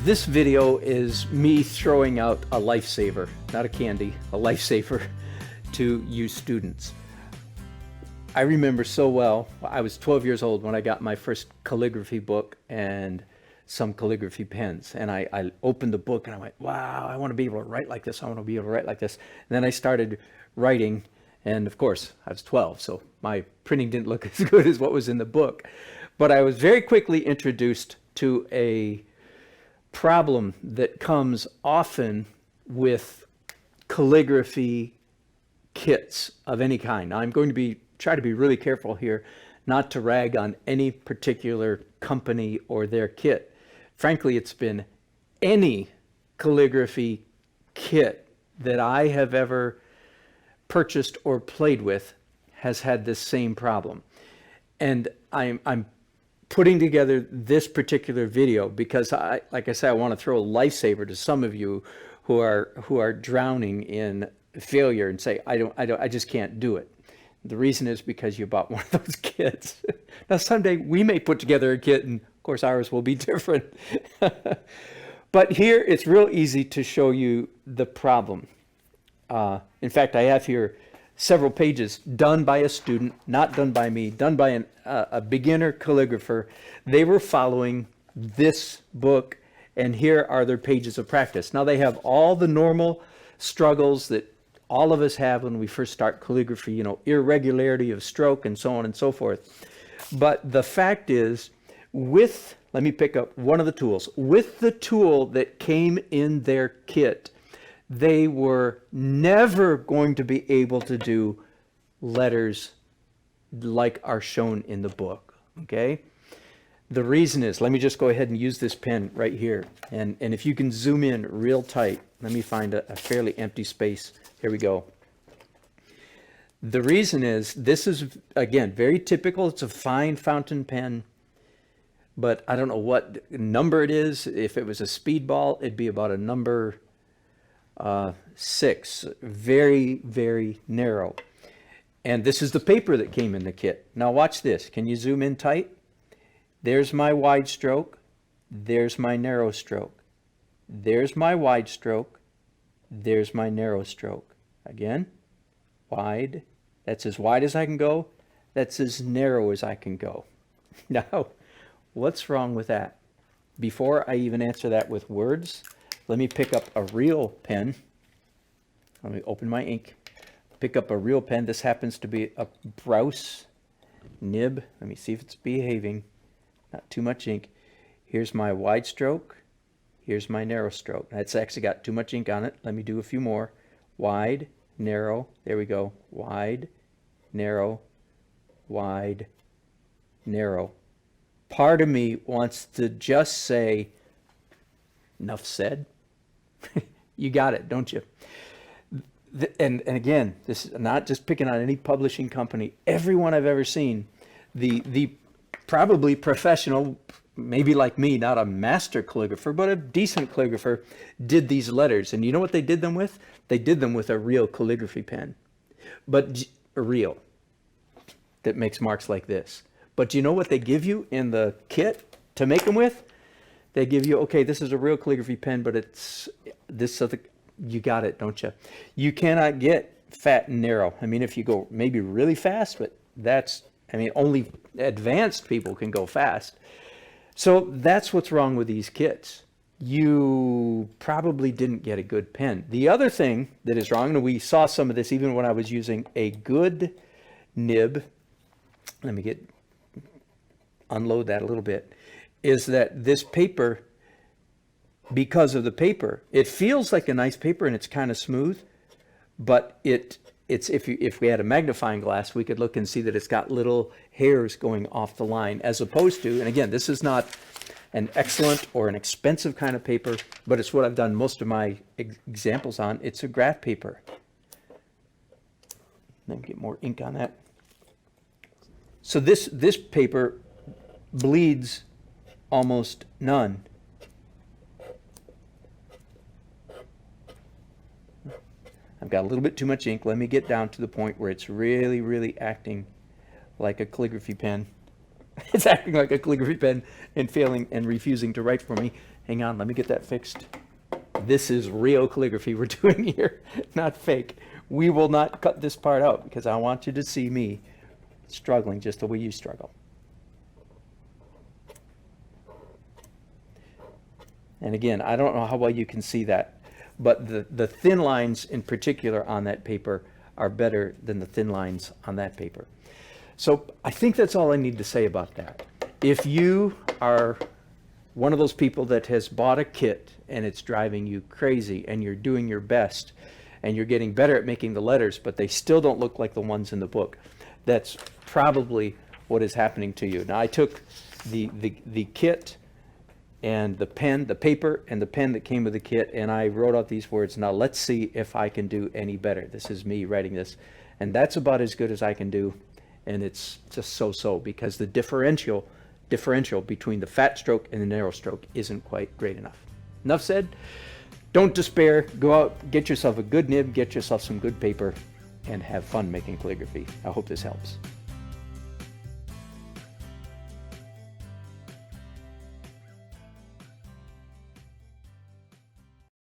This video is me throwing out a lifesaver, not a candy, a lifesaver to you students. I remember so well, I was 12 years old when I got my first calligraphy book and some calligraphy pens. And I opened the book and I went, wow, I want to be able to write like this. I want to be able to write like this. And then I started writing. And of course, I was 12, so my printing didn't look as good as what was in the book. But I was very quickly introduced to a problem that comes often with calligraphy kits of any kind. Now, I'm going to try to be really careful here not to rag on any particular company or their kit. Frankly, it's been any calligraphy kit that I have ever purchased or played with has had this same problem. And I'm putting together this particular video because like I said, I want to throw a lifesaver to some of you who are drowning in failure and say, I just can't do it. The reason is because you bought one of those kits. Now, someday we may put together a kit, and of course ours will be different. But here it's real easy to show you the problem. In fact, I have here several pages done by a student, not done by me, done by a beginner calligrapher. They were following this book, and here are their pages of practice. Now, they have all the normal struggles that all of us have when we first start calligraphy, you know, irregularity of stroke and so on and so forth. But the fact is, let me pick up one of the tools. With the tool that came in their kit, they were never going to be able to do letters like are shown in the book, okay? The reason is, let me just go ahead and use this pen right here. And if you can zoom in real tight, let me find a fairly empty space. Here we go. The reason is, this is, again, very typical. It's a fine fountain pen, but I don't know what number it is. If it was a speedball, it'd be about a number 6, very, very narrow. And this is the paper that came in the kit. Now watch this. Can you zoom in tight? There's my wide stroke. There's my narrow stroke. There's my wide stroke. There's my narrow stroke. Again, wide. That's as wide as I can go. That's as narrow as I can go. Now, what's wrong with that? Before I even answer that with words, let me pick up a real pen. Let me open my ink. Pick up a real pen. This happens to be a Browse nib. Let me see if it's behaving. Not too much ink. Here's my wide stroke. Here's my narrow stroke. That's actually got too much ink on it. Let me do a few more. Wide, narrow. There we go. Wide, narrow, wide, narrow. Part of me wants to just say, enough said. You got it, don't you? And again, this is not just picking on any publishing company. Everyone I've ever seen, the probably professional, maybe like me, not a master calligrapher, but a decent calligrapher, did these letters. And you know what they did them with? They did them with a real calligraphy pen, but a real that makes marks like this. But you know what they give you in the kit to make them with? They give you, okay, this is a real calligraphy pen, but it's this other, you got it, don't you? You cannot get fat and narrow. I mean, if you go maybe really fast, but only advanced people can go fast. So that's what's wrong with these kits. You probably didn't get a good pen. The other thing that is wrong, and we saw some of this even when I was using a good nib, let me unload that a little bit, is that this paper, because of the paper, it feels like a nice paper and it's kind of smooth, but it's if we had a magnifying glass, we could look and see that it's got little hairs going off the line, as opposed to, and again, this is not an excellent or an expensive kind of paper, but it's what I've done most of my examples on. It's a graph paper. Let me get more ink on that. So this paper bleeds almost none. I've got a little bit too much ink. Let me get down to the point where it's really, really acting like a calligraphy pen. It's acting like a calligraphy pen and failing and refusing to write for me. Hang on, let me get that fixed. This is real calligraphy we're doing here, not fake. We will not cut this part out because I want you to see me struggling just the way you struggle. And again, I don't know how well you can see that, but the thin lines in particular on that paper are better than the thin lines on that paper. So I think that's all I need to say about that. If you are one of those people that has bought a kit and it's driving you crazy and you're doing your best and you're getting better at making the letters, but they still don't look like the ones in the book, that's probably what is happening to you. Now, I took the kit and the pen, the paper and the pen that came with the kit, and I wrote out these words. Now let's see if I can do any better. This is me writing this, and that's about as good as I can do, and it's just so-so because the differential between the fat stroke and the narrow stroke isn't quite great enough. Enough said. Don't despair. Go out, get yourself a good nib, get yourself some good paper, and have fun making calligraphy. I hope this helps.